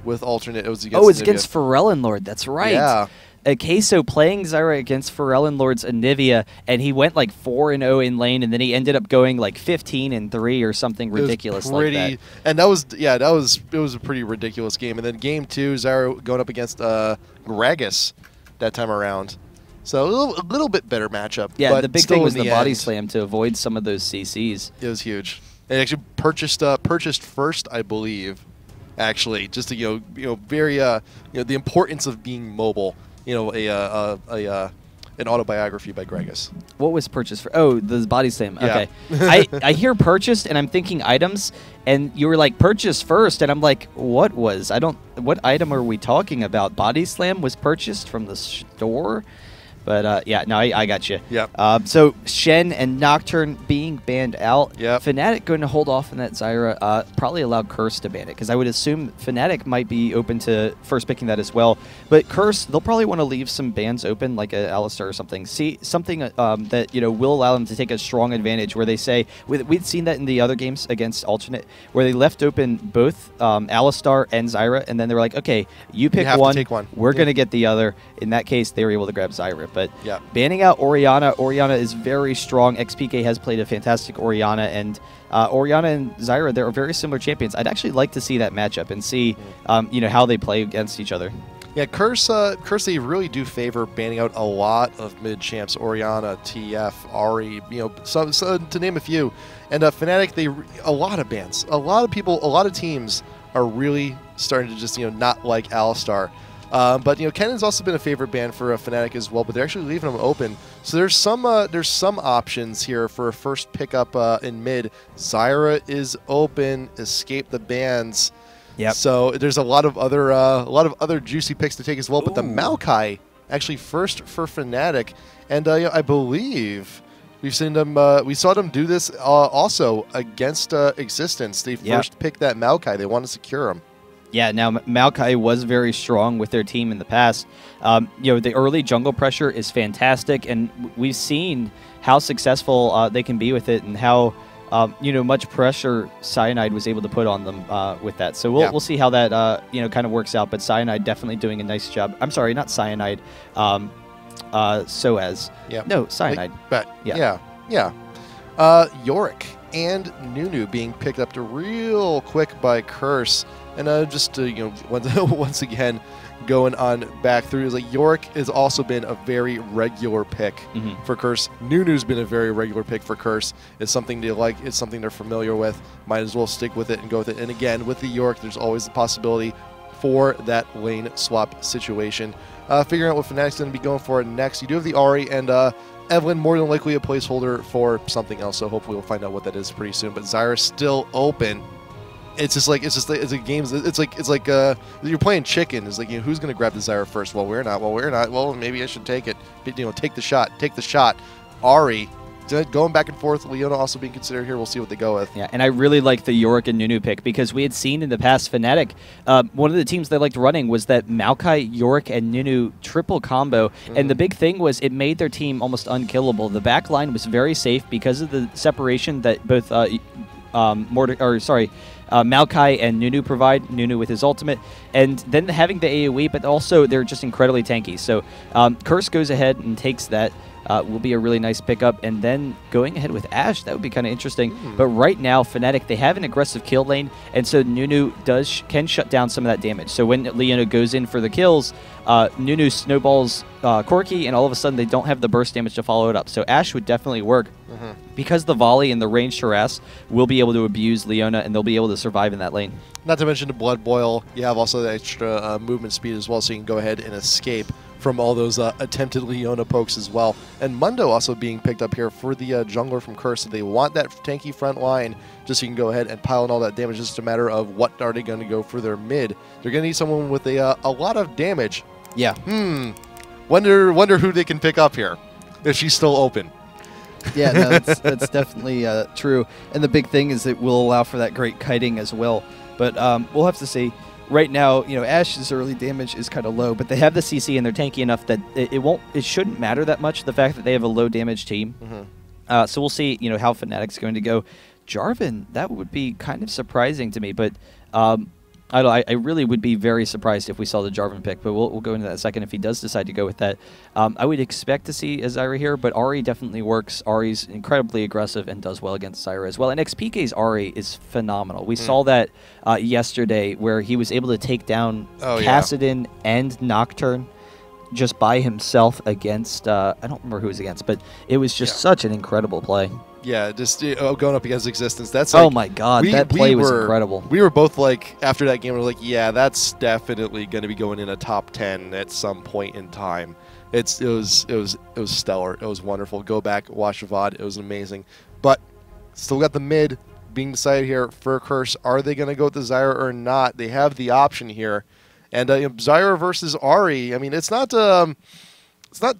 with alternate. It was against. Oh, it was against Lord. That's right. Yeah. Queso playing Zyra against Lord's Anivia, and he went like 4-0 in lane, and then he ended up going like 15-3 or something ridiculous like that. And it was a pretty ridiculous game. And then game 2, Zyra going up against Gragas that time around. So a little bit better matchup. Yeah, but the big thing was the body slam to avoid some of those CCs. It was huge. It actually purchased first, I believe. Actually, just to very the importance of being mobile. An autobiography by Gragas. What was purchased for? Oh, the body slam. Yeah. Okay. I hear purchased, and I'm thinking items, and you were like purchased first, and I'm like, what item are we talking about? Body slam was purchased from the store. But, yeah, no, I got you. Yeah. So, Shen and Nocturne being banned out. Yep. Fnatic going to hold off on that Zyra. Probably allow Curse to ban it, because I would assume Fnatic might be open to first picking that as well. But Curse, they'll probably want to leave some bans open, like a Alistar or something. See, something that, will allow them to take a strong advantage, where they say, we'd seen that in the other games against Alternate, where they left open both Alistar and Zyra, and then they were like, okay, you pick one, take one. We're going to get the other. In that case, they were able to grab Zyra. But yeah. Banning out Orianna is very strong. XPK has played a fantastic Orianna, and Orianna and Zyra, they're very similar champions. I'd actually like to see that matchup and see, how they play against each other. Yeah, Curse, they really do favor banning out a lot of mid champs, Orianna, TF, Ahri, so to name a few. And Fnatic, a lot of bans. A lot of people, a lot of teams are really starting to just not like Alistar. But Kennen's also been a favorite ban for Fnatic as well, but they're actually leaving them open. So there's some options here for a first pickup in mid. Zyra is open. Escape the bans. Yep. So there's a lot of other juicy picks to take as well. But the Maokai actually first for Fnatic, and I believe we saw them do this also against Existence. They first picked that Maokai. They want to secure him. Yeah, now Maokai was very strong with their team in the past. The early jungle pressure is fantastic, and we've seen how successful they can be with it, and how much pressure Cyanide was able to put on them with that. So we'll see how that kind of works out. But Cyanide definitely doing a nice job. I'm sorry, not Cyanide. Soaz. Yeah. No, Cyanide. Yeah. Yorick and Nunu being picked up real quick by Curse. And just to, once again, going on back through, is like Yorick has also been a very regular pick for Curse. Nunu's been a very regular pick for Curse. It's something they like. It's something they're familiar with. Might as well stick with it and go with it. And again, with the Yorick, there's always the possibility for that lane swap situation. Figuring out what Fnatic's going to be going for next. You do have the Ahri and Evelyn, more than likely a placeholder for something else. So hopefully we'll find out what that is pretty soon. But Zyra's still open. It's a game. It's like you're playing chicken. It's like, who's going to grab the Zyra first? Well, we're not. Well, maybe I should take it. But, take the shot. Ahri going back and forth. Leona also being considered here. We'll see what they go with. Yeah, and I really like the Yorick and Nunu pick, because we had seen in the past Fnatic, one of the teams they liked running was that Maokai, Yorick, and Nunu triple combo. And the big thing was it made their team almost unkillable. The back line was very safe because of the separation that both Maokai and Nunu provide, Nunu with his ultimate, and then having the AoE, but also they're just incredibly tanky. So Curse goes ahead and takes that. Will be a really nice pickup, and then going ahead with Ashe, that would be kind of interesting. But right now, Fnatic, they have an aggressive kill lane, and so Nunu can shut down some of that damage. So when Leona goes in for the kills, Nunu snowballs Corki, and all of a sudden they don't have the burst damage to follow it up. So Ashe would definitely work. Because the volley and the ranged harass will be able to abuse Leona, and they'll be able to survive in that lane. Not to mention the Blood Boil. You have also the extra movement speed as well, so you can go ahead and escape from all those attempted Leona pokes as well. And Mundo also being picked up here for the jungler from Curse. So they want that tanky front line, just so you can go ahead and pile in all that damage. It's just a matter of what are they going to go for their mid. They're going to need someone with a lot of damage. Yeah. Wonder who they can pick up here, if she's still open. Yeah, no, that's definitely true. And the big thing is it will allow for that great kiting as well. But we'll have to see. Right now, Ashe's early damage is kind of low, but they have the CC and they're tanky enough that it shouldn't matter that much, the fact that they have a low damage team. So we'll see, how Fnatic's going to go. Jarvan, that would be kind of surprising to me, but I really would be very surprised if we saw the Jarvan pick, but we'll go into that in a second if he does decide to go with that. I would expect to see a Zyra here, but Ahri definitely works. Ahri's incredibly aggressive and does well against Zyra as well. And XPK's Ahri is phenomenal. We saw that yesterday where he was able to take down Kassadin and Nocturne just by himself against, I don't remember who he was against, but it was just such an incredible play. Yeah, just going up against Existence. That's like, oh my God, that play was incredible. We were both like, after that game, we were like, yeah, that's definitely going to be going in a top 10 at some point in time. It was stellar. It was wonderful. Go back, watch the VOD. It was amazing. But still got the mid being decided here for Curse. Are they going to go with the Zyra or not? They have the option here. And Zyra versus Ahri, I mean, it's not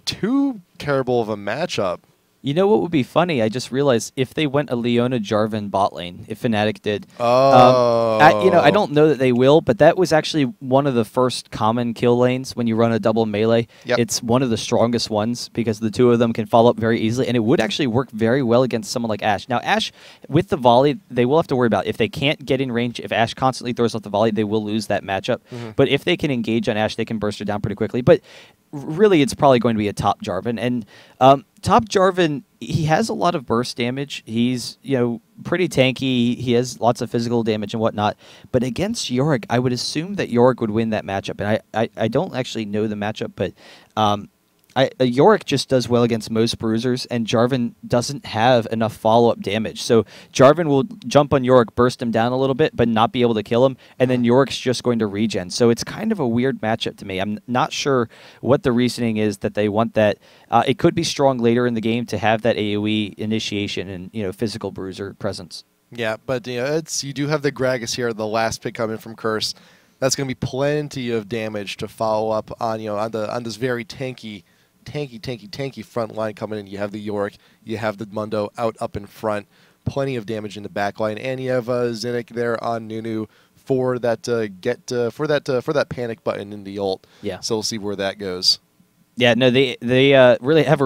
too terrible of a matchup. You know what would be funny? I just realized if they went a Leona Jarvan bot lane, if Fnatic did. I don't know that they will, but that was actually one of the first common kill lanes when you run a double melee. Yep. It's one of the strongest ones because the two of them can follow up very easily, and it would actually work very well against someone like Ashe. Now, Ashe, with the volley, they will have to worry about if they can't get in range. If Ashe constantly throws out the volley, they will lose that matchup. But if they can engage on Ashe, they can burst her down pretty quickly. But really, it's probably going to be a top Jarvan. And top Jarvan, he has a lot of burst damage. He's, pretty tanky. He has lots of physical damage and whatnot. But against Yorick, I would assume that Yorick would win that matchup. And I don't actually know the matchup, but Yorick just does well against most bruisers, and Jarvan doesn't have enough follow-up damage. So Jarvan will jump on Yorick, burst him down a little bit, but not be able to kill him, and then Yorick's just going to regen. So it's kind of a weird matchup to me. I'm not sure what the reasoning is that they want that. It could be strong later in the game to have that AoE initiation and physical bruiser presence. Yeah, but you do have the Gragas here, the last pick coming from Curse. That's going to be plenty of damage to follow up on on this very tanky front line coming in. You have the Yorick, you have the Mundo out up in front, plenty of damage in the back line, and you have Zinnik there on Nunu for that for that panic button in the ult. Yeah. So we'll see where that goes. Yeah, no, they really have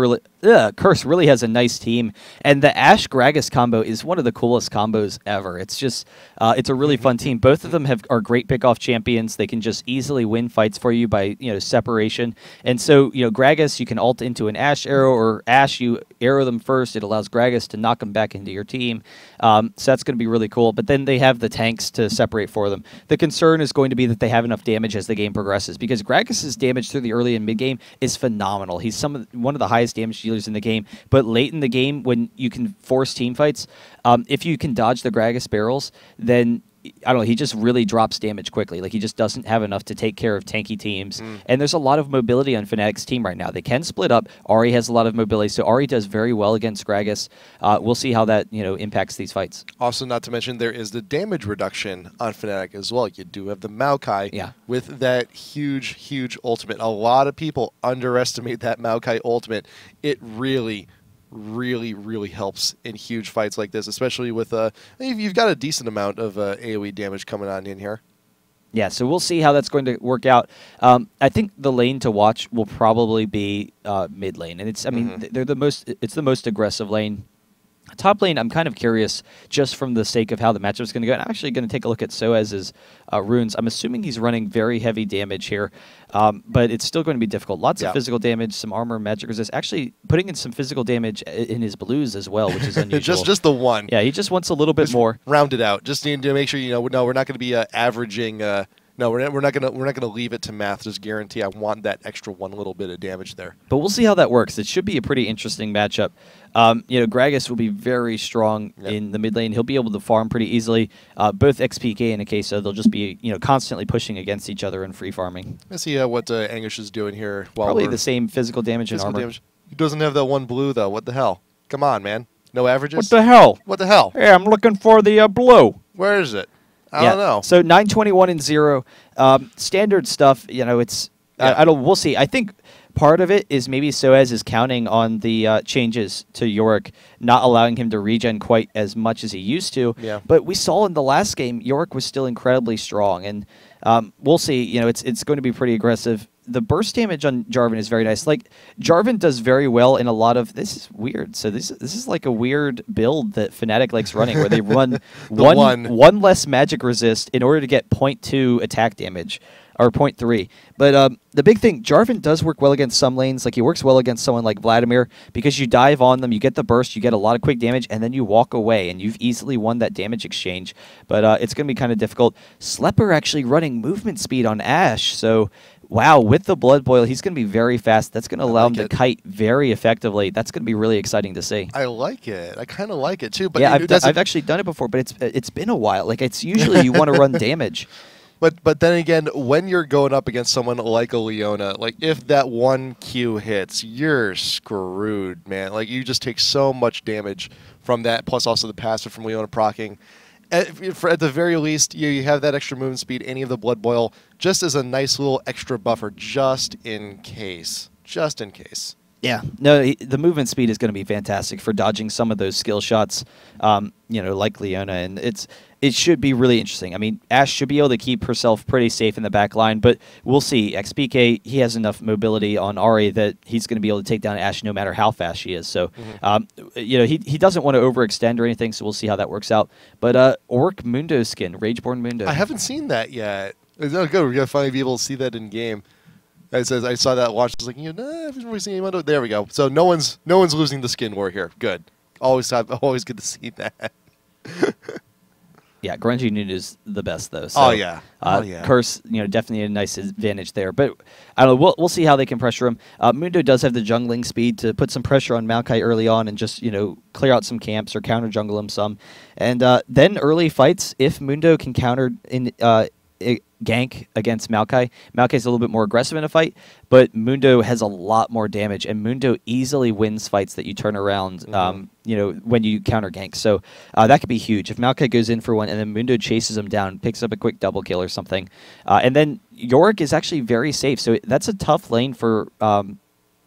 Curse really has a nice team, and the Ashe Gragas combo is one of the coolest combos ever. It's just it's a really fun team. Both of them are great pickoff champions. They can just easily win fights for you by separation. And so Gragas, you can ult into an Ashe arrow, or Ashe, you arrow them first. It allows Gragas to knock them back into your team. So that's going to be really cool. But then they have the tanks to separate for them. The concern is going to be that they have enough damage as the game progresses, because Gragas's damage through the early and mid game is phenomenal. He's one of the highest damage dealers in the game, but late in the game when you can force team fights, if you can dodge the Gragas barrels, then I don't know, he just really drops damage quickly. Like, he just doesn't have enough to take care of tanky teams. And there's a lot of mobility on Fnatic's team right now. They can split up. Ahri has a lot of mobility, so Ahri does very well against Gragas. We'll see how that impacts these fights. Also, not to mention, there is the damage reduction on Fnatic as well. You do have the Maokai with that huge ultimate. A lot of people underestimate that Maokai ultimate. It really helps in huge fights like this, especially with you've got a decent amount of AoE damage coming on in here. Yeah, so we'll see how that's going to work out. I think the lane to watch will probably be mid lane, and it's it's the most aggressive lane. Top lane, I'm kind of curious just from the sake of how the matchup's going to go. And I'm actually going to take a look at Soaz's runes. I'm assuming he's running very heavy damage here, but it's still going to be difficult. Lots of physical damage, some armor, magic resist. Actually, putting in some physical damage in his blues as well, which is unusual. just the one. Yeah, he just wants a little bit more. Round it out. Just need to make sure no, we're not going to be averaging. No, we're not gonna leave it to math. Just guarantee I want that extra one little bit of damage there. But we'll see how that works. It should be a pretty interesting matchup. Gragas will be very strong in the mid lane. He'll be able to farm pretty easily. Both XPK and Akeso, they'll just be constantly pushing against each other and free farming. Let's see what Anguish is doing here. Probably the same physical damage and armor. He doesn't have that one blue though. What the hell? Come on, man. No averages. What the hell? What the hell? Hey, I'm looking for the blue. Where is it? I don't know. So 921 and 0, standard stuff. It's we'll see. I think part of it is maybe Soaz is counting on the changes to Yorick, not allowing him to regen quite as much as he used to. Yeah. But we saw in the last game, Yorick was still incredibly strong, and We'll see. You know, it's going to be pretty aggressive. The burst damage on Jarvan is very nice. Like, Jarvan does very well in a lot of... This is weird. So this is like a weird build that Fnatic likes running, where they run one less magic resist in order to get 0.2 attack damage, or 0.3. But the big thing, Jarvan does work well against some lanes. Like, he works well against someone like Vladimir, because you dive on them, you get the burst, you get a lot of quick damage, and then you walk away, and you've easily won that damage exchange. But it's going to be kind of difficult. Slepper actually running movement speed on Ashe, so... Wow, with the Blood Boil, he's going to be very fast. That's going to allow him to kite very effectively. That's going to be really exciting to see. I like it. I kind of like it, too. But yeah, I've actually done it before, but it's been a while. Like, it's usually you want to run damage. But then again, when you're going up against someone like a Leona, like, if that one Q hits, you're screwed, man. Like, you just take so much damage from that, plus also the passive from Leona proccing. At the very least, you have that extra movement speed, any of the Blood Boil, just as a nice little extra buffer, just in case. Just in case. Yeah, no, the movement speed is going to be fantastic for dodging some of those skill shots, you know, like Leona, and it should be really interesting. I mean, Ashe should be able to keep herself pretty safe in the back line, but we'll see. XPK, he has enough mobility on Ahri that he's going to be able to take down Ashe no matter how fast she is. So, you know, he doesn't want to overextend or anything, so we'll see how that works out. But Orc Mundo skin, Rageborn Mundo. I haven't seen that yet. It's not good. We're going to finally be able to see that in game. I saw that launch. I was like, you know, I haven't really seen anyone. There we go. So no one's losing the skin war here. Good. Always good to see that. Yeah, Grungy Nunu is the best though. So, oh yeah. Curse, you know, definitely a nice advantage there. But I don't know. We'll see how they can pressure him. Mundo does have the jungling speed to put some pressure on Maokai early on and just, you know, clear out some camps or counter jungle him some. And then early fights, if Mundo can counter in gank against Maokai. Maokai's a little bit more aggressive in a fight, but Mundo has a lot more damage, and Mundo easily wins fights that you turn around, you know, when you counter gank. So that could be huge. If Maokai goes in for one and then Mundo chases him down, picks up a quick double kill or something. And then Yorick is actually very safe, so that's a tough lane for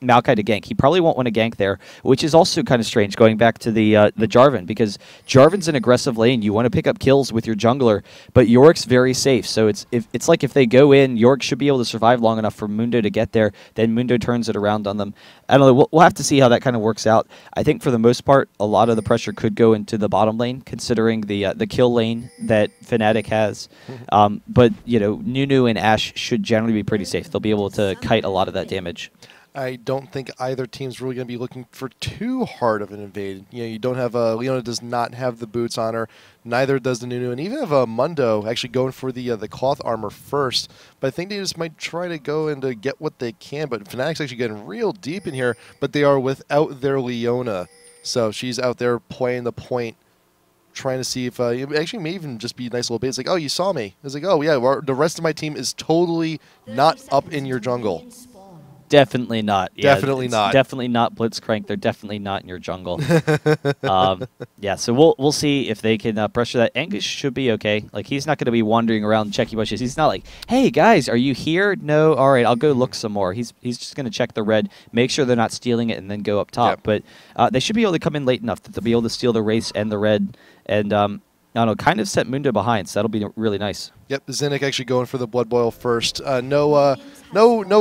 Maokai to gank. He probably won't want to gank there, which is also kind of strange, going back to the Jarvan, because Jarvan's an aggressive lane. You want to pick up kills with your jungler, but Yorick's very safe. So it's like if they go in, Yorick should be able to survive long enough for Mundo to get there, then Mundo turns it around on them. I don't know. We'll have to see how that kind of works out. I think for the most part, a lot of the pressure could go into the bottom lane, considering the kill lane that Fnatic has. But, you know, Nunu and Ashe should generally be pretty safe. They'll be able to kite a lot of that damage. I don't think either team's really going to be looking for too hard of an invade. You know, you don't have Leona does not have the boots on her, neither does the Nunu, and even have Mundo actually going for the cloth armor first. But I think they just might try to go and get what they can. But Fnatic's actually getting real deep in here, but they are without their Leona, so she's out there playing the point, trying to see if it actually may even just be a nice little bit. It's like, oh, you saw me. It's like, oh yeah, the rest of my team is totally not up in your jungle. Definitely not. Yeah, definitely not. Definitely not Blitzcrank. They're definitely not in your jungle. Yeah, so we'll see if they can pressure that. Angus should be okay. Like, he's not going to be wandering around checking bushes. He's not like, hey guys, are you here? No. All right, I'll go look some more. He's just going to check the red, make sure they're not stealing it, and then go up top. Yep. But they should be able to come in late enough that they'll be able to steal the race and the red, and I don't know, kind of set Mundo behind, so that'll be really nice. Yep, Zinnik actually going for the Blood Boil first. No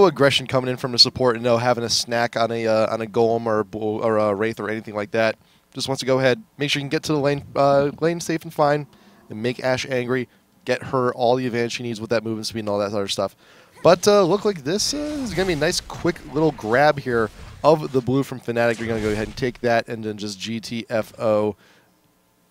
aggression coming in from the support, and no having a snack on a Golem or a Wraith or anything like that. Just wants to go ahead, make sure you can get to the lane safe and fine, and make Ashe angry, get her all the advantage she needs with that movement speed and all that other stuff. But look like this is going to be a nice quick little grab here of the blue from Fnatic. You're going to go ahead and take that and then just GTFO.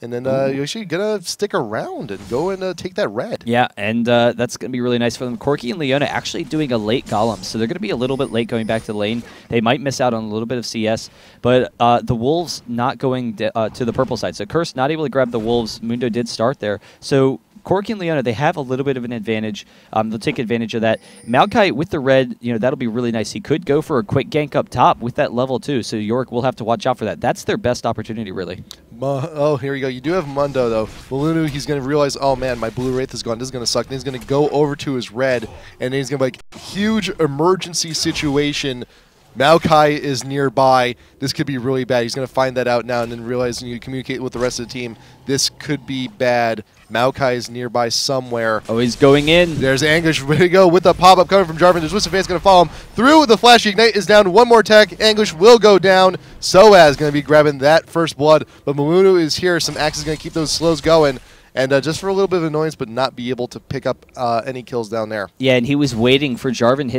And then you're actually going to stick around and go and take that red. Yeah, and that's going to be really nice for them. Corki and Leona actually doing a late Golem, so they're going to be a little bit late going back to the lane. They might miss out on a little bit of CS, but the Wolves not going to the purple side. So Curse not able to grab the Wolves. Mundo did start there. So Corki and Leona, they have a little bit of an advantage. They'll take advantage of that. Maokai with the red, you know, that'll be really nice. He could go for a quick gank up top with that level too, so Yorick will have to watch out for that. That's their best opportunity, really. Oh, here we go. You do have Mundo, though. Malunu, he's going to realize, oh, man, my blue Wraith is gone. This is going to suck. Then he's going to go over to his red, and then he's going to be like, huge emergency situation. Maokai is nearby. This could be really bad. He's going to find that out now and then realize when you communicate with the rest of the team, this could be bad. Maokai is nearby somewhere. Oh, he's going in. There's Anguish ready to go with the pop-up coming from Jarvan. The Twisted Fate's going to follow him through. The Flash Ignite is down. One more attack. Anguish will go down. Soaz going to be grabbing that first blood. But Malunu is here. Some Axe is going to keep those slows going. And just for a little bit of annoyance, but not be able to pick up any kills down there. Yeah, and he was waiting for Jarvan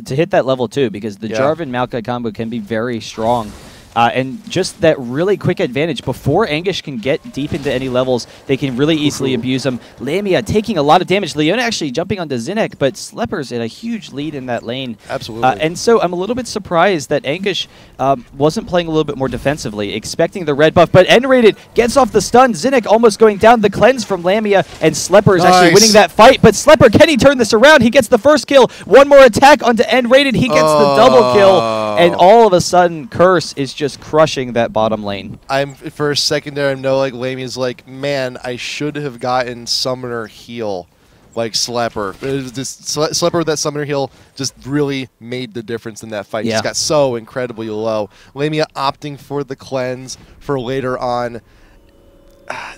to hit that level too, because the Jarvan Maokai combo can be very strong. And just that really quick advantage before Anguish can get deep into any levels, they can really easily abuse him. Lamia taking a lot of damage. Leona actually jumping onto Zinnek, but Slepper's in a huge lead in that lane. Absolutely. And so I'm a little bit surprised that Anguish wasn't playing a little bit more defensively, expecting the red buff, but N-rated gets off the stun. Zinnek almost going down. The cleanse from Lamia, and Slepper is actually winning that fight. But Slepper, can he turn this around? He gets the first kill. One more attack onto N-rated. He gets the double kill, and all of a sudden, Curse is just crushing that bottom lane. For a second there, I know like Lamia's like, man, I should have gotten Summoner heal like Slepper. Slepper with that Summoner heal just really made the difference in that fight. He just got so incredibly low. Lamia opting for the cleanse for later on.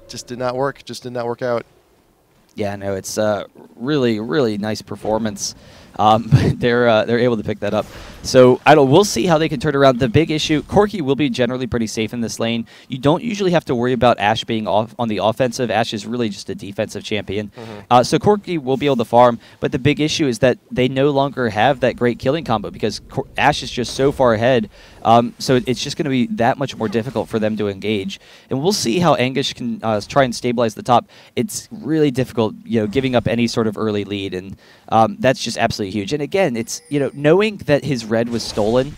Just did not work. Just did not work out. Yeah, no, it's really, really nice performance. But they're able to pick that up. So we'll see how they can turn around. The big issue, Corki will be generally pretty safe in this lane. You don't usually have to worry about Ashe being off on the offensive. Ashe is really just a defensive champion. So Corki will be able to farm, but the big issue is that they no longer have that great killing combo because Ashe is just so far ahead. So it's just going to be that much more difficult for them to engage. And we'll see how Anguish can try and stabilize the top. It's really difficult, giving up any sort of early lead, and that's just absolutely huge. And again, it's knowing that his red was stolen,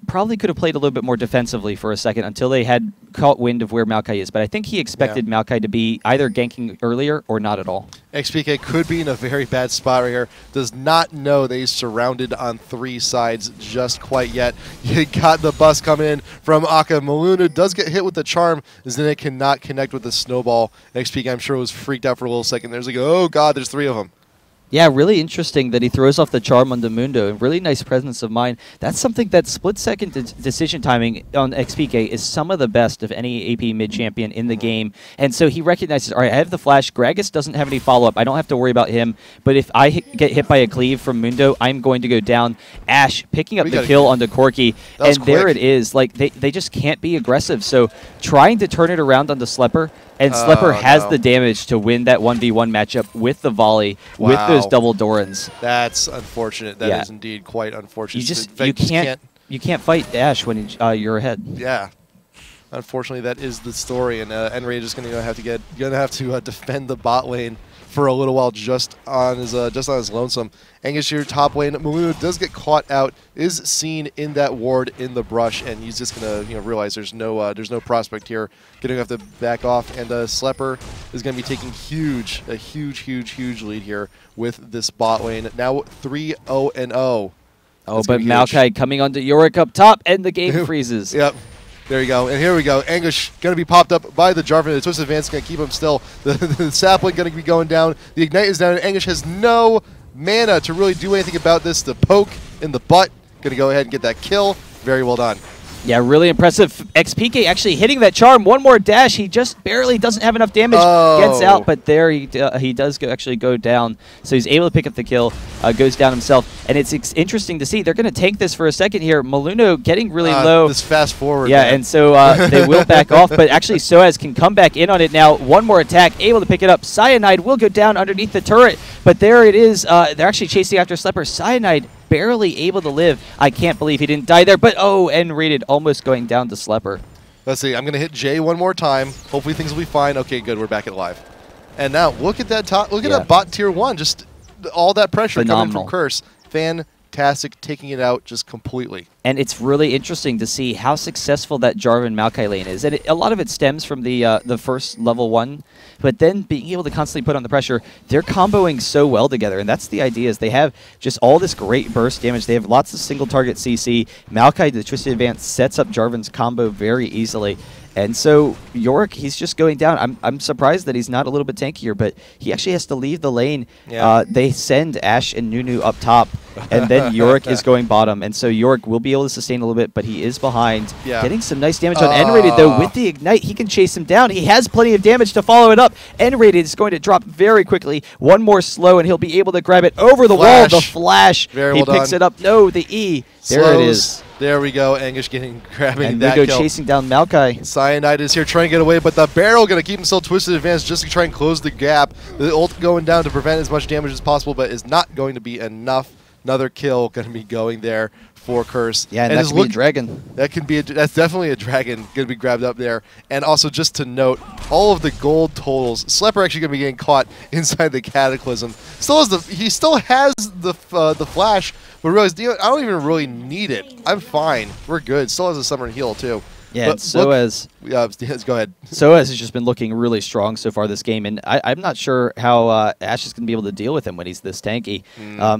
probably could have played a little bit more defensively for a second until they had caught wind of where Maokai is. But I think he expected Maokai to be either ganking earlier or not at all. XPK could be in a very bad spot right here. Does not know that he's surrounded on three sides just quite yet. You got the bust coming in from Aka. Malunu does get hit with the charm. Zinnik cannot connect with the snowball. XPK, I'm sure, was freaked out for a little second. There's like, oh god, there's three of them. Yeah, really interesting that he throws off the charm on Mundo. Really nice presence of mind. That's something that split-second decision timing on XPK is some of the best of any AP mid-champion in the game. And so he recognizes, all right, I have the flash. Gragas doesn't have any follow-up. I don't have to worry about him. But if I get hit by a cleave from Mundo, I'm going to go down. Ashe picking up the kill onto Corki. And there it is. Like, they just can't be aggressive. So trying to turn it around onto Slepper. And Slepper has the damage to win that 1v1 matchup with the volley, with those double Dorans. That's unfortunate. That is indeed quite unfortunate. You can't fight Ashe when you're ahead. Yeah. Unfortunately, that is the story, and N-Rage is going to have to defend the bot lane for a little while just on his lonesome. Anguish here top lane. Malunu does get caught out, is seen in that ward in the brush, and he's just gonna realize there's no prospect here. Gonna have to back off, and Slepper is gonna be taking a huge lead here with this bot lane. Now 3-0-0. Oh, but Maokai coming onto Yorick up top, and the game freezes. Yep. There you go. And here we go. Anguish going to be popped up by the Jarvan. The Twisted Advance going to keep him still. The sapling going to be going down. The Ignite is down. And Anguish has no mana to really do anything about this. The poke in the butt. Going to go ahead and get that kill. Very well done. Yeah, really impressive. XPK actually hitting that charm. One more dash. He just barely doesn't have enough damage. Gets out, but there he does actually go down. So he's able to pick up the kill. Goes down himself. And it's interesting to see. They're going to tank this for a second here. Malunu getting really low. This fast forward. Yeah, man. And so they will back off. But actually, Soaz can come back in on it now. One more attack. Able to pick it up. Cyanide will go down underneath the turret. But there it is. They're actually chasing after Slepper. Cyanide barely able to live. I can't believe he didn't die there, but N-rated almost going down to Slepper. Let's see. I'm going to hit J one more time. Hopefully things will be fine. Okay, good. We're back at live. And now look at that top. Look at that bot tier 1. Just all that pressure coming from Curse. Fantastic, taking it out just completely. And it's really interesting to see how successful that Jarvan Maokai lane is. And a lot of it stems from the first level 1, but then being able to constantly put on the pressure. They're comboing so well together, and that's the idea. Is they have just all this great burst damage. They have lots of single target CC. Maokai, the Twisted Advance, sets up Jarvan's combo very easily. And so Yorick, he's just going down. I'm surprised that he's not a little bit tankier, but he actually has to leave the lane. Yeah. They send Ashe and Nunu up top, and then Yorick is going bottom. And so Yorick will be able to sustain a little bit, but he is behind. Yeah. Getting some nice damage on N-Rated, though. With the Ignite, he can chase him down. He has plenty of damage to follow it up. N-Rated is going to drop very quickly. One more slow, and he'll be able to grab it over the wall. The flash. Very he well picks done. it up. No, the E. There Slows. it is. There we go. Anguish grabbing And that we go kill. chasing down Maokai. Cyanide is here trying to get away, but the Barrel going to keep himself twisted advance just to try and close the gap. The ult going down to prevent as much damage as possible, but is not going to be enough. Another kill going to be going there for Curse. Yeah, and that could be a dragon. That's definitely a dragon going to be grabbed up there. And also just to note, all of the gold totals, Slepper actually going to be getting caught inside the Cataclysm. He still has the flash, but realized, I don't even really need it. I'm fine. We're good. Still has a summer and heal too. Yeah, and Soaz. Go ahead. Soaz has just been looking really strong so far this game, and I'm not sure how Ashe is going to be able to deal with him when he's this tanky.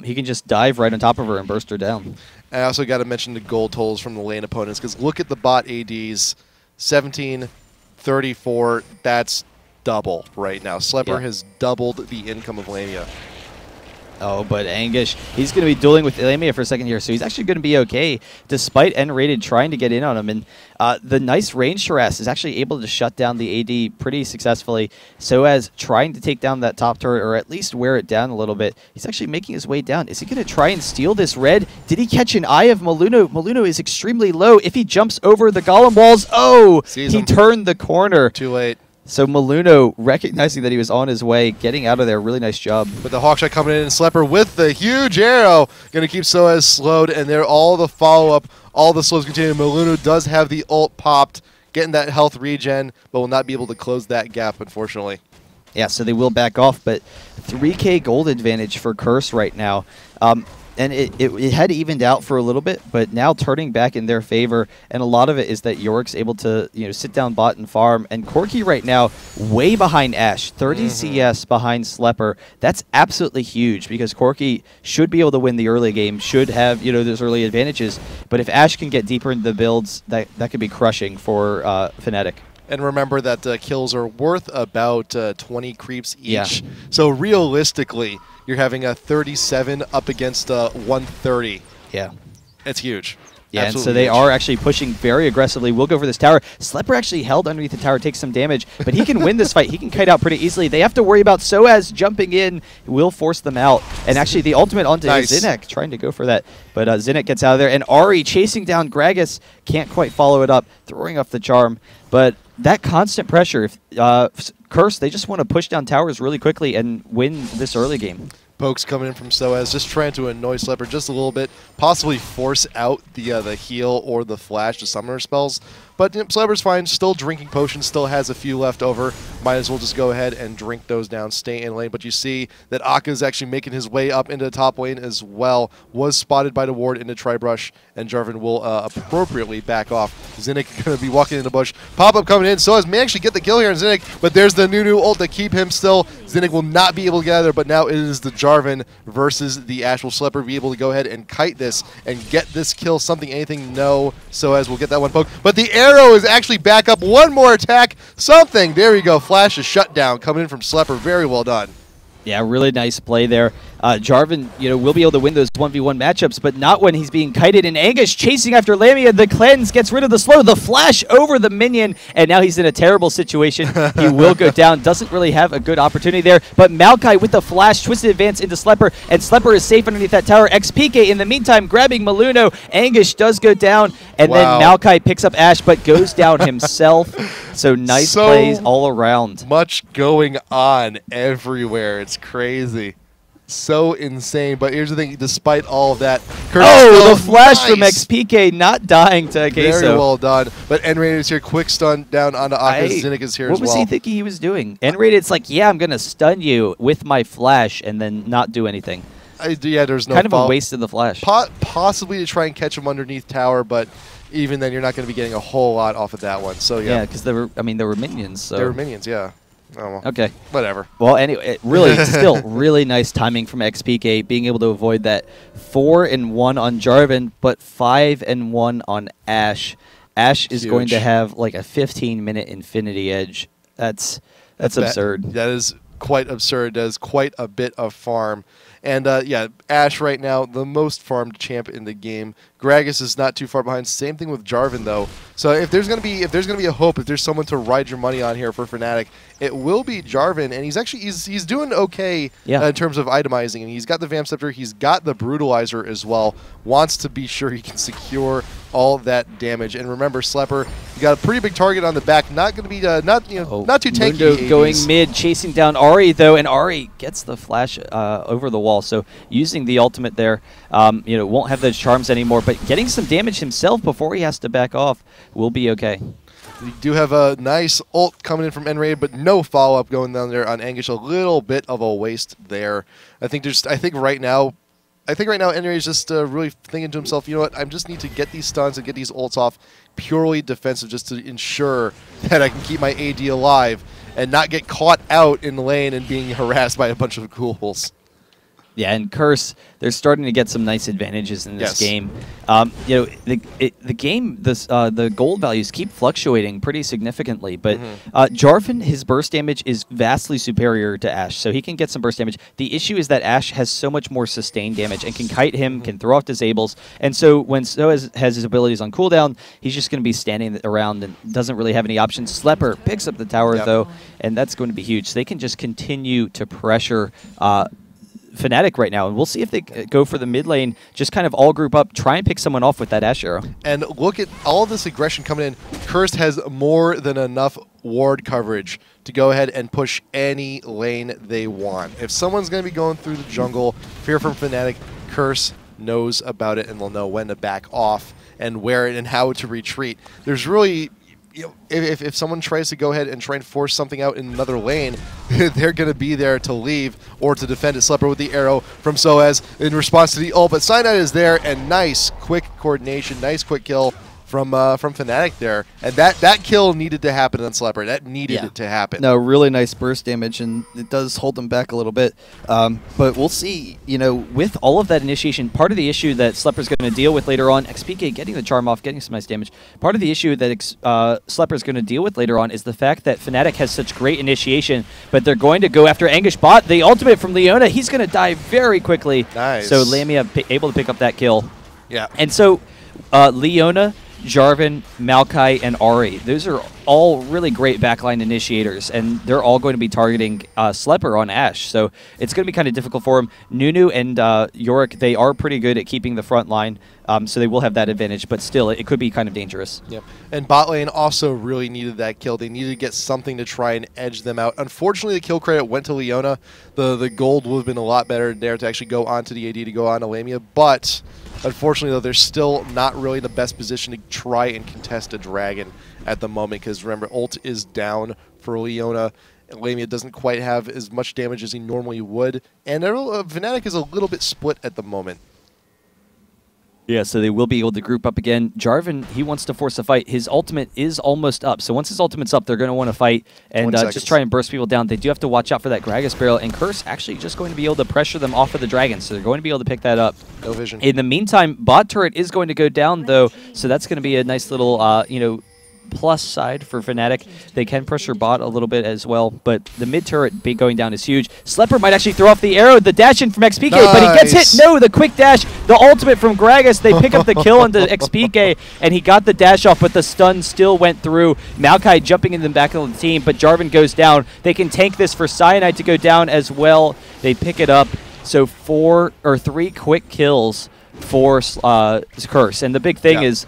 He can just dive right on top of her and burst her down. I also got to mention the gold totals from the lane opponents, because look at the bot ADs, 17, 34. That's double right now. Slepper has doubled the income of Lamia. Oh, but Anguish, he's going to be dueling with Lamia for a second here, so he's actually going to be okay, despite N-Rated trying to get in on him. And the nice range harass is actually able to shut down the AD pretty successfully. Soaz trying to take down that top turret, or at least wear it down a little bit. He's actually making his way down. Is he going to try and steal this red? Did he catch an eye of Maluno? Maluno is extremely low. If he jumps over the golem walls, he turned the corner. Too late. So Maluno, recognizing that he was on his way, getting out of there, really nice job. But the Hawkshot coming in, and Slepper with the huge arrow, going to keep Soaz slowed, and there all the follow-up, all the slows continue. Maluno does have the ult popped, getting that health regen, but will not be able to close that gap, unfortunately. Yeah, so they will back off, but 3K gold advantage for Curse right now. And it had evened out for a little bit, but now turning back in their favor, and a lot of it is that Yorick's able to sit down bot and farm, and Corki right now way behind Ashe, 30 CS behind Slepper. That's absolutely huge, because Corki should be able to win the early game, should have those early advantages, but if Ashe can get deeper into the builds, that could be crushing for Fnatic. And remember that kills are worth about 20 creeps each. So realistically, you're having a 37 up against 130. Yeah. It's huge. Yeah, and so they are actually pushing very aggressively. We'll go for this tower. Slepper actually held underneath the tower, takes some damage, but he can win this fight. He can kite out pretty easily. They have to worry about Soaz jumping in. Will force them out. And actually the ultimate onto Zinnek, trying to go for that. But Zinnek gets out of there. And Ari chasing down Gragas. Can't quite follow it up, throwing off the charm. But that constant pressure, Curse, they just want to push down towers really quickly and win this early game. Pokes coming in from Soaz, just trying to annoy Slepper just a little bit, possibly force out the heal or the flash to summoner spells. But Slepper's fine, still drinking potions, still has a few left over. Might as well just go ahead and drink those down, stay in lane. But you see that Aka's actually making his way up into the top lane as well. Was spotted by the ward into Tribrush, and Jarvan will appropriately back off. Zinnik going to be walking in the bush. Pop-up coming in, Soaz may actually get the kill here on Zinnik, but there's the Nunu ult to keep him still. Zinnik will not be able to get out of there, but now it is the Jarvan versus the Ashe. Will Slepper be able to go ahead and kite this and get this kill? Something, anything? No. Soaz will get that one poke, but the arrow is actually back up. One more attack. Something. There we go. Flash is shut down. Coming in from Slepper. Very well done. Yeah, really nice play there. Jarvan, will be able to win those 1v1 matchups, but not when he's being kited. And Anguish chasing after Lamia. The cleanse gets rid of the slow. The flash over the minion, and now he's in a terrible situation. He will go down. Doesn't really have a good opportunity there. But Maokai with the flash, twisted advance into Slepper, and Slepper is safe underneath that tower. XPK in the meantime grabbing Maluno. Anguish does go down, and then Maokai picks up Ashe, but goes down himself. So nice plays all around. Much going on everywhere. It's crazy. So insane. But here's the thing, despite all of that, the flash from XPK not dying to Queso. Very well done. But N-Rated is here. Quick stun down onto Akka. Zinnik is here as well. What was he thinking he was doing? N-Rated's like, yeah, I'm going to stun you with my flash and then not do anything. Yeah, there's no kind of a waste of the flash. Possibly to try and catch him underneath tower, but even then you're not going to be getting a whole lot off of that one. So yeah. Yeah, because there were minions. So. There were minions, yeah. Oh, well. Okay. Whatever. Well, anyway, still really nice timing from XPK, being able to avoid that 4-1 on Jarvan, but 5-1 on Ashe. Ash is going to Huge. have like a 15-minute Infinity Edge. That's absurd. That is quite absurd. That is quite a bit of farm. And yeah, Ash right now, the most farmed champ in the game. Gragas is not too far behind. Same thing with Jarvan though. So if there's gonna be a hope, if there's someone to ride your money on here for Fnatic, it will be Jarvan. And he's doing okay in terms of itemizing. And he's got the Vamp Scepter, he's got the Brutalizer as well. Wants to be sure he can secure all that damage. And remember, Slepper, you got a pretty big target on the back. Not going to be not too tanky. Mundo going mid, chasing down Ahri though, and Ahri gets the flash over the wall. So using the ultimate there, won't have those charms anymore. But getting some damage himself before he has to back off will be okay. We do have a nice ult coming in from N-Raid, but no follow-up going down there on Anguish. A little bit of a waste there. I think right now N-Raid is just really thinking to himself, you know what, I just need to get these stuns and get these ults off purely defensive just to ensure that I can keep my AD alive and not get caught out in the lane and being harassed by a bunch of ghouls. Yeah, and Curse, they're starting to get some nice advantages in this game. The gold values keep fluctuating pretty significantly, but Jarvan, his burst damage is vastly superior to Ashe, so he can get some burst damage. The issue is that Ashe has so much more sustained damage and can kite him, can throw off disables, and so when has his abilities on cooldown, he's just going to be standing around and doesn't really have any options. Slepper picks up the tower though, and that's going to be huge. So they can just continue to pressure Fnatic right now, and we'll see if they go for the mid lane, just kind of all group up, try and pick someone off with that Ashe arrow. And look at all this aggression coming in. Curse has more than enough ward coverage to go ahead and push any lane they want. If someone's going to be going through the jungle, fear from Fnatic, Curse knows about it and will know when to back off and where and how to retreat. There's really... if someone tries to go ahead and try and force something out in another lane, they're going to be there to leave or to defend it. Slepper with the arrow from Soaz in response to the ult, but Cyanide is there, and nice quick coordination, nice quick kill from Fnatic there, and that kill needed to happen on Slepper. That needed it to happen. No, really nice burst damage, and it does hold them back a little bit. But we'll see. With all of that initiation, part of the issue that Slepper's going to deal with later on, XPK getting the charm off, getting some nice damage. Part of the issue that Slepper's going to deal with later on is the fact that Fnatic has such great initiation, but they're going to go after Anguish bot. The ultimate from Leona, he's going to die very quickly. Nice. So Lamia able to pick up that kill. Yeah. And so Leona, Jarvan, Maokai, and Ahri. Those are all really great backline initiators, and they're all going to be targeting Slepper on Ashe. So it's going to be kind of difficult for him. Nunu and Yorick, they are pretty good at keeping the front line, so they will have that advantage, but still, it could be kind of dangerous. Yep. And bot lane also really needed that kill. They needed to get something to try and edge them out. Unfortunately, the kill credit went to Leona. The gold would have been a lot better there to actually go onto the AD to go on to Lamia, but unfortunately, though, they're still not really in the best position to try and contest a dragon at the moment, because remember, ult is down for Leona. Lamia doesn't quite have as much damage as he normally would, and Fnatic is a little bit split at the moment. Yeah, so they will be able to group up again. Jarvan, he wants to force a fight. His ultimate is almost up. So once his ultimate's up, they're going to want to fight and just try and burst people down. They do have to watch out for that Gragas barrel, and Curse actually just going to be able to pressure them off of the dragon, so they're going to be able to pick that up. No vision. In the meantime, bot turret is going to go down, though, so that's going to be a nice little, plus side for Fnatic. They can pressure bot a little bit as well, but the mid turret going down is huge. Slepper might actually throw off the arrow, the dash in from XPK, but he gets hit. No, the quick dash, the ultimate from Gragas. They pick up the kill on the XPK, and he got the dash off, but the stun still went through. Maokai jumping in the back of the team, but Jarvan goes down. They can tank this for Cyanide to go down as well. They pick it up. So 3 quick kills for Curse, and the big thing is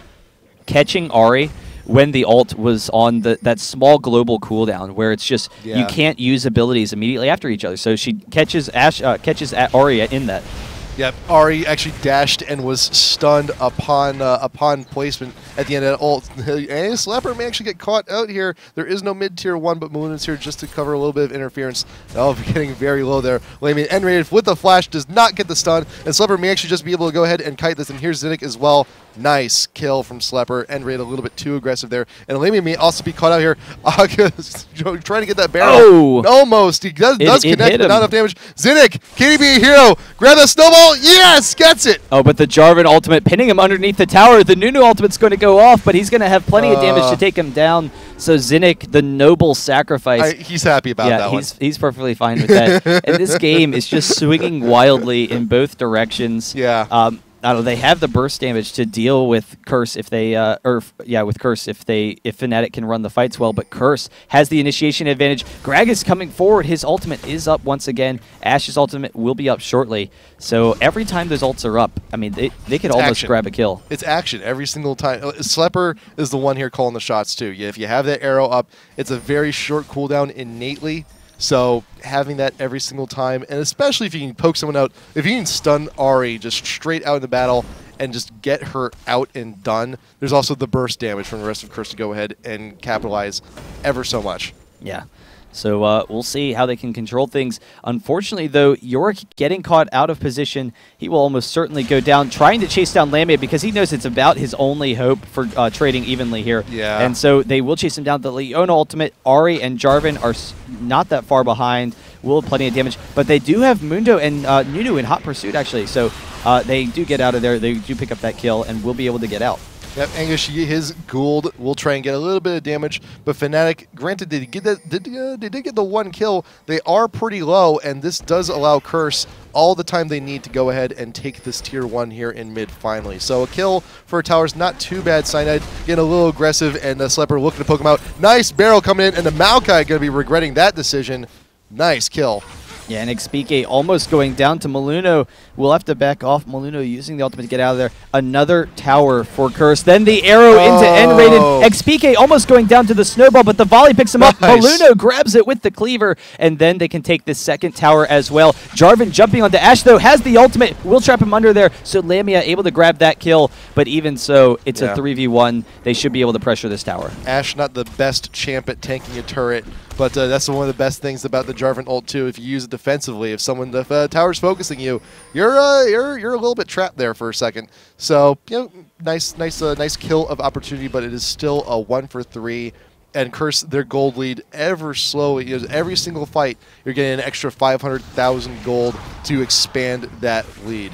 catching Ahri when the ult was on that small global cooldown, where it's just you can't use abilities immediately after each other. So she catches Ahri in that. Yep, Ahri actually dashed and was stunned upon placement at the end of that ult. And Slepper may actually get caught out here. There is no mid-tier 1, but Moon is here just to cover a little bit of interference. Oh, getting very low there. Lamia N-rated with the flash, does not get the stun, and Slepper may actually just be able to go ahead and kite this. And here's Zinnik as well. Nice kill from Slepper. N-rated a little bit too aggressive there. And Lamia may also be caught out here trying to get that barrel. Oh! Almost. He does connect, but him. not enough damage. Zinnik, can he be a hero? Grab that snowball! ult. Yes, gets it. Oh, but the Jarvan ultimate pinning him underneath the tower. The Nunu ultimate's going to go off, but he's going to have plenty of damage to take him down. So Zinnik, the noble sacrifice. He's happy about that one. He's perfectly fine with that. And this game is just swinging wildly in both directions. Yeah. I don't know, they have the burst damage to deal with Curse if they, with Curse if Fnatic can run the fights well, but Curse has the initiation advantage. Gragas coming forward, his ultimate is up once again. Ash's ultimate will be up shortly. So every time those ults are up, I mean, they could almost grab a kill. It's action every single time. Slepper is the one here calling the shots too. Yeah, if you have that arrow up, it's a very short cooldown innately. So having that every single time, and especially if you can poke someone out, if you can stun Ahri just straight out in the battle and just get her out and done, there's also the burst damage from the rest of Curse to go ahead and capitalize ever so much. Yeah. So we'll see how they can control things. Unfortunately, though, Yorick getting caught out of position, he will almost certainly go down, trying to chase down Lamia because he knows it's about his only hope for trading evenly here. Yeah. And so they will chase him down. The Leona ultimate, Ahri and Jarvan are not that far behind, will have plenty of damage, but they do have Mundo and Nunu in hot pursuit, actually. So they do get out of there. They do pick up that kill and will be able to get out. Yep, Anguish, his Gould will try and get a little bit of damage, but Fnatic, granted, they did get the one kill. They are pretty low, and this does allow Curse all the time they need to go ahead and take this tier 1 here in mid finally. So a kill for Tower's not too bad. Cyanide getting a little aggressive, and the Slepper looking to poke him out. Nice barrel coming in, and the Maokai going to be regretting that decision. Nice kill. Yeah, and XPK almost going down to Maluno. We'll have to back off. Maluno using the ultimate to get out of there. Another tower for Curse. Then the arrow into N-rated. XPK almost going down to the snowball, but the volley picks him up. Maluno grabs it with the cleaver, and then they can take the second tower as well. Jarvan jumping onto Ash, though, has the ultimate. Will trap him under there, so Lamia able to grab that kill. But even so, it's a 3v1. They should be able to pressure this tower. Ash not the best champ at tanking a turret, but that's one of the best things about the Jarvan ult too. If you use it defensively, if tower's focusing you, you're a little bit trapped there for a second. So nice kill of opportunity, but it is still a 1 for 3. And Curse their gold lead ever slowly. Every single fight, you're getting an extra 500,000 gold to expand that lead.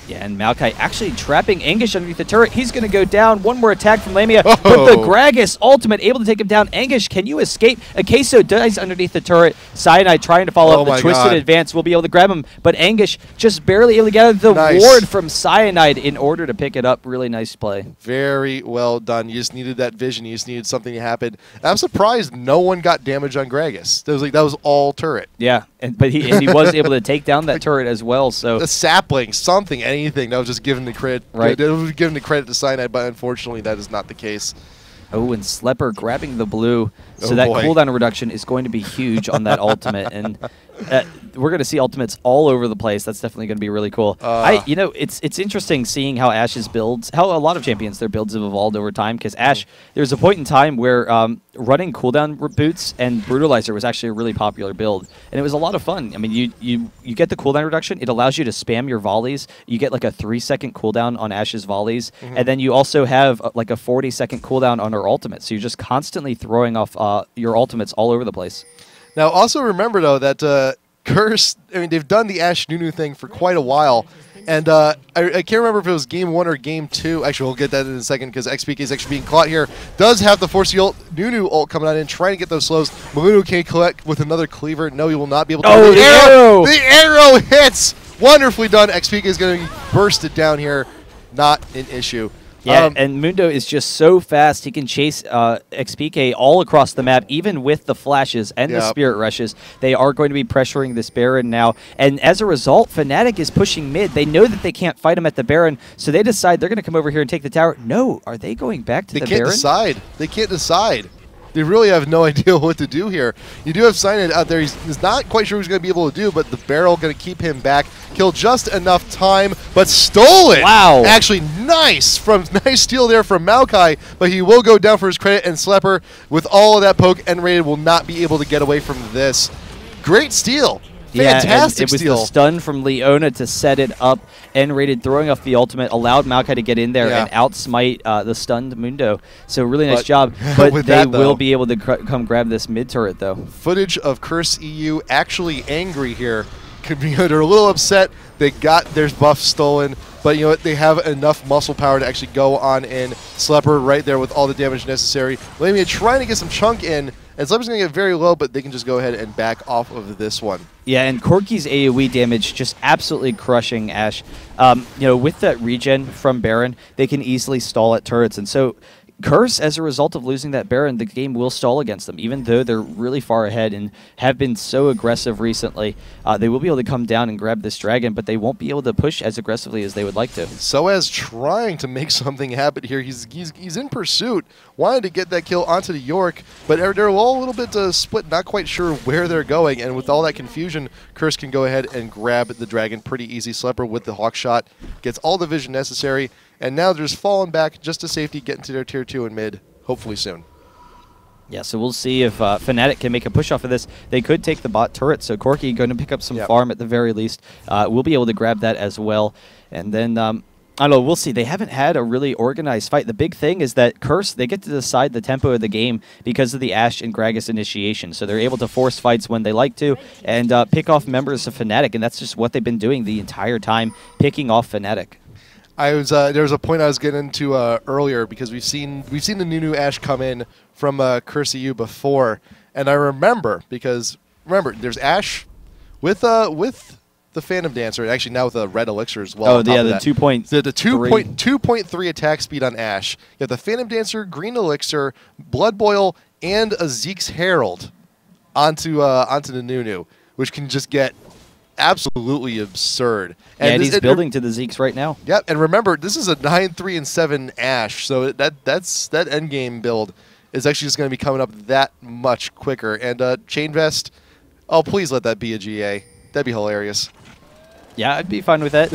Yeah, and Maokai actually trapping Anguish underneath the turret. He's going to go down. One more attack from Lamia, but the Gragas ultimate able to take him down. Anguish, can you escape? Akeso dies underneath the turret. Cyanide trying to follow up the twisted advance. Will be able to grab him, but Anguish just barely able to get the ward from Cyanide in order to pick it up. Really nice play. Very well done. You just needed that vision. You just needed something to happen. And I'm surprised no one got damage on Gragas. That was all turret. Yeah, but he was able to take down that turret as well. So a sapling, something, anything. That was just given the credit. Right. It was given the credit to Cyanide, but unfortunately that is not the case. Oh, and Slepper grabbing the blue. So that cooldown reduction is going to be huge on that ultimate. And we're going to see ultimates all over the place. That's definitely going to be really cool. It's interesting seeing how Ash's builds, how a lot of champions, their builds have evolved over time. Because Ash, there's a point in time where running cooldown boots and Brutalizer was actually a really popular build. And it was a lot of fun. I mean, you get the cooldown reduction. It allows you to spam your volleys. You get like a 3-second cooldown on Ash's volleys. And then you also have like a 40-second cooldown on her ultimate. So you're just constantly throwing off your ultimates all over the place. Now, also remember, though, that Curse, I mean, they've done the Ash Nunu thing for quite a while. And I can't remember if it was Game 1 or Game 2. Actually, we'll get that in a second because XPK is actually being caught here. Does have the Force ult, Nunu ult coming on in, trying to get those slows. Maluno can collect with another cleaver. No, he will not be able to. Oh, the arrow! The arrow hits! Wonderfully done. XPK is going to burst it down here. Not an issue. Yeah, and Mundo is just so fast. He can chase XPK all across the map, even with the flashes and the spirit rushes. They are going to be pressuring this Baron now. And as a result, Fnatic is pushing mid. They know that they can't fight him at the Baron, so they decide they're going to come over here and take the tower. No, are they going back to the Baron? They can't decide. They can't decide. They really have no idea what to do here. You do have Cyanide out there. He's not quite sure what he's going to be able to do, but the barrel going to keep him back. Kill just enough time, but stole it. Wow. Actually, nice steal there from Maokai, but he will go down for his credit, and Slepper, with all of that poke, N-rated, will not be able to get away from this. Great steal. Fantastic steal. It was the stun from Leona to set it up. N-rated throwing off the ultimate allowed Maokai to get in there and outsmite the stunned Mundo. So really nice job. But they will be able to come grab this mid turret, though. Footage of Curse.EU actually angry here, they're a little upset. They got their buff stolen, but you know what? They have enough muscle power to actually go on in. Slepper right there with all the damage necessary. Lamia trying to get some chunk in, and Slepper's going to get very low, but they can just go ahead and back off of this one. Yeah, and Corki's AoE damage just absolutely crushing Ashe. You know, with that regen from Baron, they can easily stall at turrets, and so Curse, as a result of losing that Baron, the game will stall against them, even though they're really far ahead and have been so aggressive recently. They will be able to come down and grab this dragon, but they won't be able to push as aggressively as they would like to. Soaz trying to make something happen here. He's in pursuit, wanted to get that kill onto the York, but they're all a little bit split, not quite sure where they're going, and with all that confusion, Curse can go ahead and grab the dragon pretty easy. Slepper with the hawk shot gets all the vision necessary, and now they're just falling back just to safety, getting to their tier 2 and mid, hopefully soon. Yeah, so we'll see if Fnatic can make a push off of this. They could take the bot turret, so Corki going to pick up some farm at the very least. We'll be able to grab that as well. And then, I don't know, we'll see. They haven't had a really organized fight. The big thing is that Curse, they get to decide the tempo of the game because of the Ashe and Gragas initiation. So they're able to force fights when they like to and pick off members of Fnatic, and that's just what they've been doing the entire time, picking off Fnatic. There was a point I was getting into earlier because we've seen the new Ashe come in from Curse.EU before, and I remember because there's Ashe with the Phantom Dancer, actually now with a red elixir as well. Oh yeah, the 2.3 attack speed on Ashe. You have the Phantom Dancer, green elixir, Blood Boil, and a Zeke's Herald onto the Nunu, which can just get absolutely absurd. And he's building to the Zeeks right now. Yep, and remember, this is a 9-3-7 Ashe, so that endgame build is actually just going to be coming up that much quicker. And Chain Vest, oh, please let that be a GA. That'd be hilarious. Yeah, I'd be fine with that.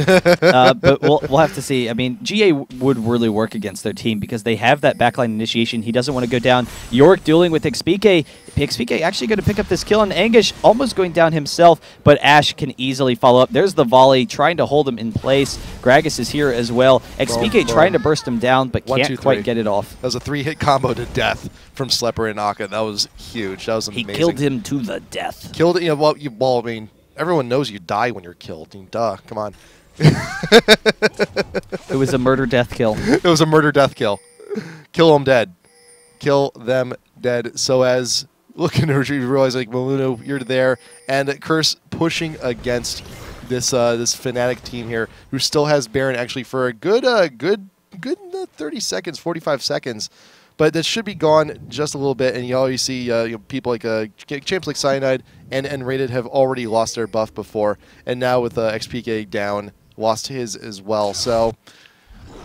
But we'll have to see. I mean, GA would really work against their team because they have that backline initiation. He doesn't want to go down. York dueling with XPK. XPK actually going to pick up this kill on Anguish, almost going down himself, but Ashe can easily follow up. There's the volley, trying to hold him in place. Gragas is here as well. XPK trying to burst him down, but can't quite get it off. That was a 3-hit combo to death from Slepper and Akka. That was huge. That was amazing. He killed him to the death. Killed it. You know, well, I mean, everyone knows you die when you're killed. I mean, duh, come on. It was a murder-death kill. It was a murder-death kill. Kill them dead. Kill them dead. So as looking to retrieve, you realize, like, Maluno, you're there, and Curse pushing against this Fnatic team here, who still has Baron actually for a good 30 seconds, 45 seconds. But that should be gone just a little bit, and you always see people like champs like Cyanide and Rated have already lost their buff before, and now with XPK down, lost his as well. So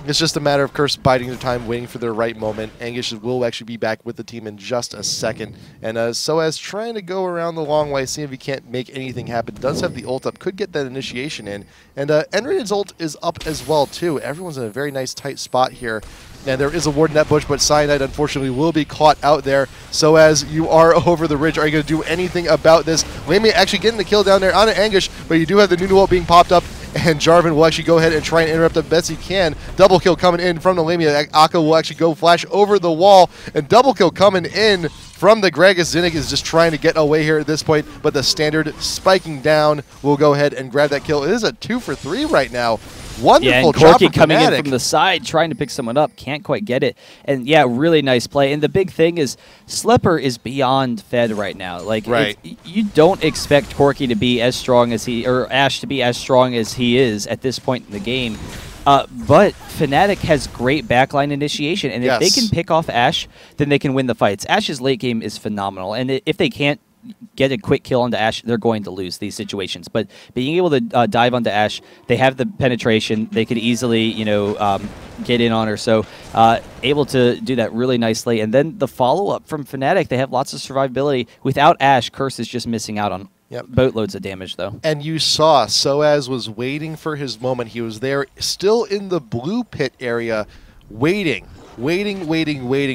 it's just a matter of Curse biding their time, waiting for their right moment. Anguish will actually be back with the team in just a second. And Soaz trying to go around the long way, seeing if he can't make anything happen. Does have the ult up, could get that initiation in. And Enrated's ult is up as well, too. Everyone's in a very nice, tight spot here. And there is a ward in that bush, but Cyanide, unfortunately, will be caught out there. Soaz, you are over the ridge. Are you going to do anything about this? Lamia actually getting the kill down there on an Anguish, but you do have the Nunu ult being popped up. And Jarvan will actually go ahead and try and interrupt the best he can. Double kill coming in from the Lamia. Akka will actually go flash over the wall. And double kill coming in from the Gragas. Zinnik is just trying to get away here at this point. But the standard spiking down will go ahead and grab that kill. It is a 2 for 3 right now. Wonderful job from coming Fnatic. in from the side, trying to pick someone up, can't quite get it. And yeah, really nice play. And the big thing is, Slepper is beyond fed right now. Like, you don't expect Corki to be as strong as or Ashe to be as strong as he is at this point in the game. But Fnatic has great backline initiation, and if they can pick off Ashe, then they can win the fights. Ashe's late game is phenomenal, and if they can't get a quick kill onto Ashe, they're going to lose these situations. But being able to dive onto Ashe, they have the penetration. They could easily, get in on her. So able to do that really nicely. And then the follow-up from Fnatic, they have lots of survivability. Without Ashe, Curse is just missing out on boatloads of damage, though. And you saw Soaz was waiting for his moment. He was there still in the blue pit area, waiting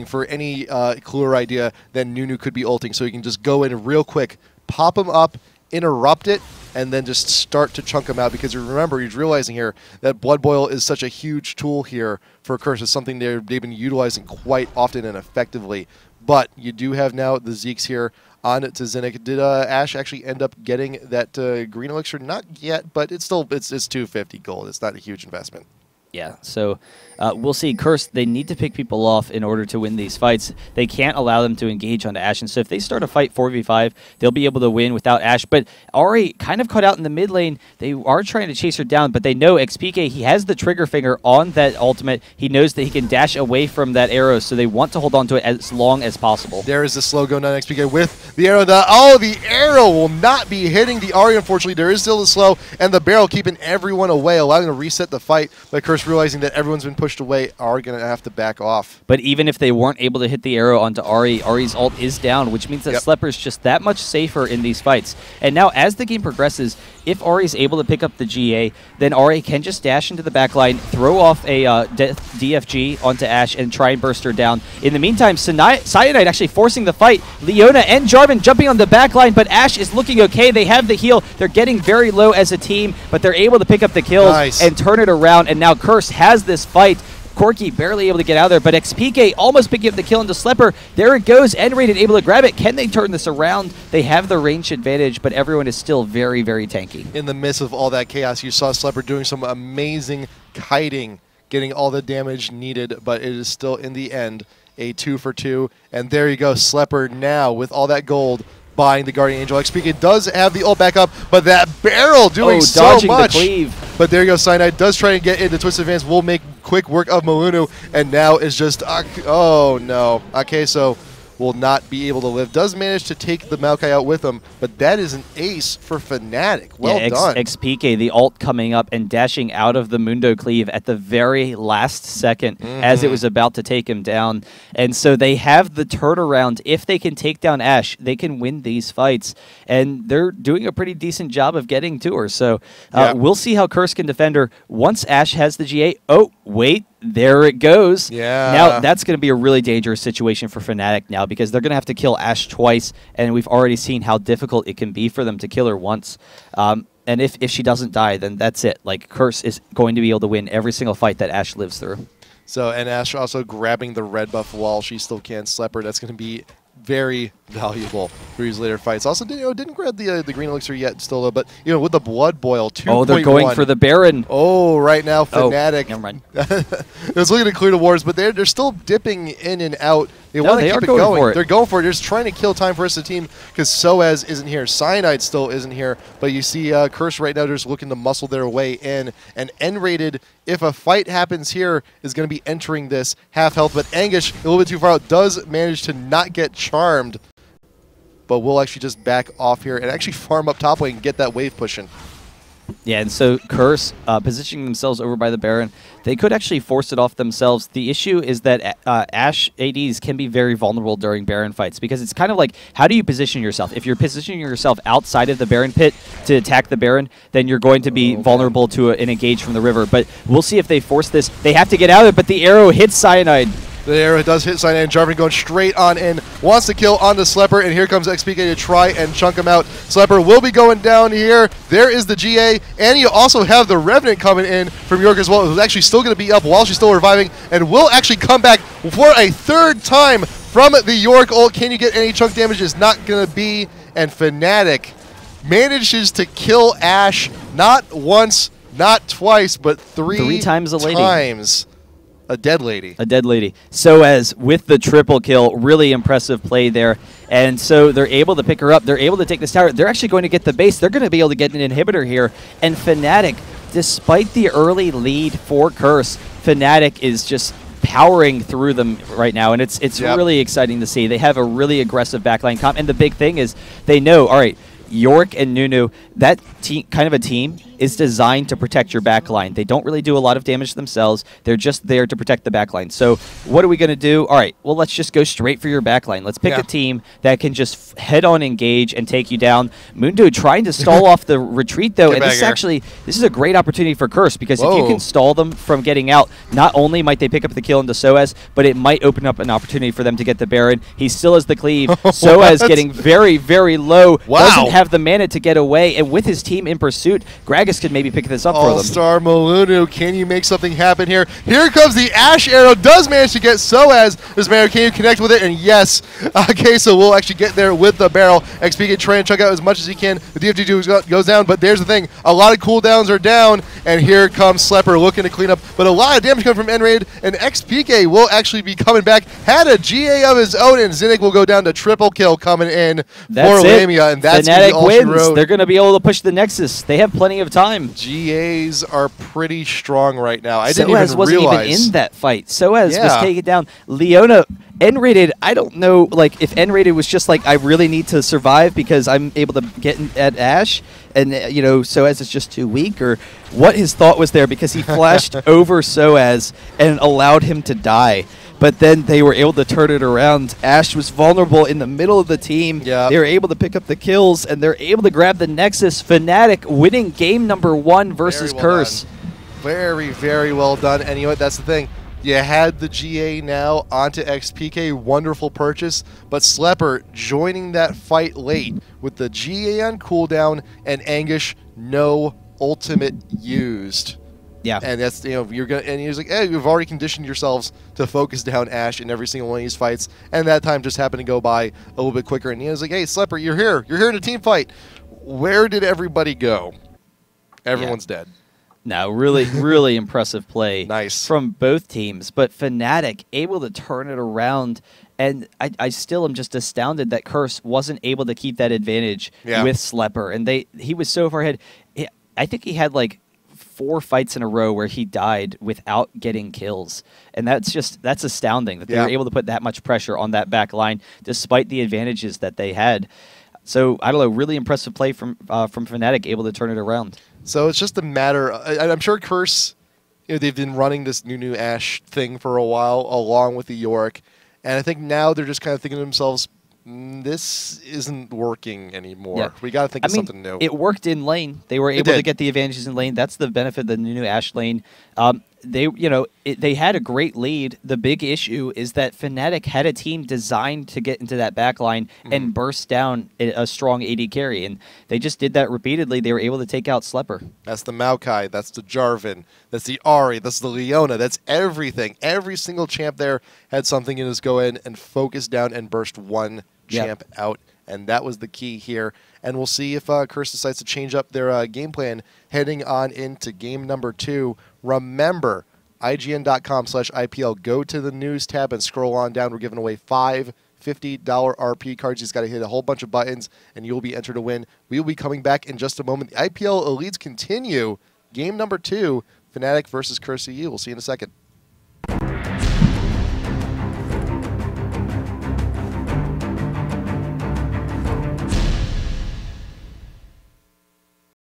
for any clear idea that Nunu could be ulting, so he can just go in real quick, pop him up, interrupt it, and then just start to chunk him out. Because remember, he's realizing here that Blood Boil is such a huge tool here for Curse. It's something they've been utilizing quite often and effectively. But you do have now the Zeeks here on to Zinnik. Did Ash actually end up getting that green elixir? Not yet, but it's 250 gold. It's not a huge investment. Yeah, so we'll see. Curse, they need to pick people off in order to win these fights. They can't allow them to engage onto Ash, and so if they start a fight 4v5, they'll be able to win without Ash. But Ahri kind of caught out in the mid lane. They are trying to chase her down, but they know XPK, he has the trigger finger on that ultimate. He knows that he can dash away from that arrow, so they want to hold on to it as long as possible. There is the slow going on XPK with the arrow. The arrow will not be hitting the Ahri, unfortunately. There is still the slow, and the barrel keeping everyone away, allowing them to reset the fight. But Curse realizing that everyone's been pushed away, are going to have to back off. But even if they weren't able to hit the arrow onto Ahri, Ahri's ult is down, which means that Slepper's just that much safer in these fights. And now, as the game progresses, if Ahri's able to pick up the GA, then Ahri can just dash into the backline, throw off a DFG onto Ash, and try and burst her down. In the meantime, Cyanide actually forcing the fight. Leona and Jarvan jumping on the backline, but Ash is looking okay. They have the heal. They're getting very low as a team, but they're able to pick up the kills and turn it around. And now Curse has this fight. Corki barely able to get out of there, but XPK almost picking up the kill into Slepper. There it goes. N-rated able to grab it. Can they turn this around? They have the range advantage, but everyone is still very, very tanky. In the midst of all that chaos, you saw Slepper doing some amazing kiting, getting all the damage needed, but it is still, in the end, a 2 for 2. And there you go, Slepper now with all that gold buying the Guardian Angel. XPK does have the ult back up, but that barrel doing so much. The cleave. But there you go, Cyanide does try and get into Twisted Advance, will make quick work of Malunu, and now is just, oh no. Akeso will not be able to live. Does manage to take the Maokai out with him, but that is an ace for Fnatic. Well done. XPK, the ult coming up and dashing out of the Mundo Cleave at the very last second as it was about to take him down. And so they have the turnaround. If they can take down Ash, they can win these fights. And they're doing a pretty decent job of getting to her. So we'll see how Curse can defend her once Ash has the GA. Oh, wait. There it goes. Yeah. Now, that's going to be a really dangerous situation for Fnatic now because they're going to have to kill Ash twice, and we've already seen how difficult it can be for them to kill her once. And if she doesn't die, then that's it. Like, Curse is going to be able to win every single fight that Ash lives through. So, and Ash also grabbing the red buff while she still can Slepper. That's going to be very valuable for these later fights. Also, didn't grab the green elixir yet, still, but with the blood boil, 2.1. Oh, they're going for the Baron. Oh, right now Fnatic. Oh, never mind. It was looking to clear the wards, but they're still dipping in and out. They want to keep it going. They're going for it. They're just trying to kill time for the rest of the team because Soaz isn't here. Cyanide still isn't here, but you see Curse right now just looking to muscle their way in. And N-rated, if a fight happens here, is going to be entering this half health. But Anguish, a little bit too far out, does manage to not get charmed. But we'll actually just back off here and actually farm up top lane and get that wave pushing. Yeah, and so Curse positioning themselves over by the Baron, they could actually force it off themselves. The issue is that Ashe ADs can be very vulnerable during Baron fights because it's kind of like, how do you position yourself? If you're positioning yourself outside of the Baron pit to attack the Baron, then you're going to be vulnerable to an engage from the river. But we'll see if they force this. They have to get out of it, but the arrow hits Cyanide. The arrow does hit Cyanide, and Jarvan going straight on in. Wants to kill onto Slepper, and here comes XPK to try and chunk him out. Slepper will be going down here. There is the GA, and you also have the Revenant coming in from York as well, who's actually still going to be up while she's still reviving, and will actually come back for a third time from the York ult. Can you get any chunk damage? Is not going to be, and Fnatic manages to kill Ashe not once, not twice, but three times a lady. A dead lady. A dead lady. Soaz with the triple kill. Really impressive play there. And so they're able to pick her up. They're able to take this tower. They're actually going to get the base. They're going to be able to get an inhibitor here. And Fnatic, despite the early lead for Curse, Fnatic is just powering through them right now. And it's really exciting to see. They have a really aggressive backline comp. And the big thing is they know, all right, York and Nunu, that kind of a team is designed to protect your backline. They don't really do a lot of damage themselves. They're just there to protect the backline. So what are we going to do? All right, well, let's just go straight for your backline. Let's pick a team that can just head-on engage and take you down. Mundo trying to stall off the retreat, though, and this is a great opportunity for Curse because if you can stall them from getting out, not only might they pick up the kill into Soaz, but it might open up an opportunity for them to get the Baron. He still has the cleave. Soaz getting very, very low. Doesn't have the mana to get away, and with his team in pursuit, Gragas August could maybe pick this up for them. All-Star Malunu, can you make something happen here? Here comes the Ashe arrow, does manage to get Soaz. This man, can you connect with it? And yes, okay, so we'll actually get there with the barrel. XP can try and chunk out as much as he can. The DFG2 goes down, but there's the thing. A lot of cooldowns are down, and here comes Slepper looking to clean up, but a lot of damage coming from N-Raid, and XPK will actually be coming back. Had a GA of his own, and Zinnik will go down to triple kill coming in for Lamia, and that's Fnatic all wins. she wrote. They're going to be able to push the Nexus. They have plenty of time. GAs are pretty strong right now. I didn't Soaz even wasn't realize. even in that fight. Soaz Yeah. was taken down. Leona, N-rated, I don't know, like, if N-rated was just like, I really need to survive because I'm able to get at Ashe, and, you know, Soaz is just too weak, or what his thought was there, because he flashed over Soaz and allowed him to die. But then they were able to turn it around. Ashe was vulnerable in the middle of the team. Yeah. They were able to pick up the kills, and they're able to grab the Nexus. Fnatic winning game number 1 versus Very well Curse. done. Very, very well done. And you know what? That's the thing. You had the GA now onto XPK. Wonderful purchase. But Slepper joining that fight late with the GA on cooldown and Anguish no ultimate used. Yeah. And that's, you know, you're gonna, and he was like, hey, you've already conditioned yourselves to focus down Ashe in every single one of these fights, and that time just happened to go by a little bit quicker. And he was like, hey, Slepper, you're here in a team fight. Where did everybody go? Everyone's dead. No, really, really impressive play. Nice. From both teams, but Fnatic able to turn it around, and I still am just astounded that Curse wasn't able to keep that advantage with Slepper, and he was so far ahead. I think he had like 4 fights in a row where he died without getting kills, and that's astounding that they were able to put that much pressure on that back line despite the advantages that they had. So I don't know, really impressive play from Fnatic, able to turn it around. So it's just a matter. I'm sure Curse, you know, they've been running this new Ashe thing for a while, along with the Yorick, and I think now they're just kind of thinking to themselves, this isn't working anymore. Yeah. We got to think of something new. It worked in lane. They were able to get the advantages in lane. That's the benefit of the new Ashe lane. They had a great lead. The big issue is that Fnatic had a team designed to get into that back line and burst down a strong AD carry, and they just did that repeatedly. They were able to take out Slepper. That's the Maokai, that's the Jarvan, that's the Ahri, that's the Leona, that's everything. Every single champ there had something in his go in and focus down and burst one champ out, and that was the key here. And we'll see if Curse decides to change up their game plan heading on into game number 2. Remember, IGN.com/IPL. Go to the news tab and scroll on down. We're giving away 5 $50 RP cards. You just got to hit a whole bunch of buttons, and you'll be entered to win. We will be coming back in just a moment. The IPL Elites continue. Game number 2, Fnatic versus Curse.EU. We'll see you in a second.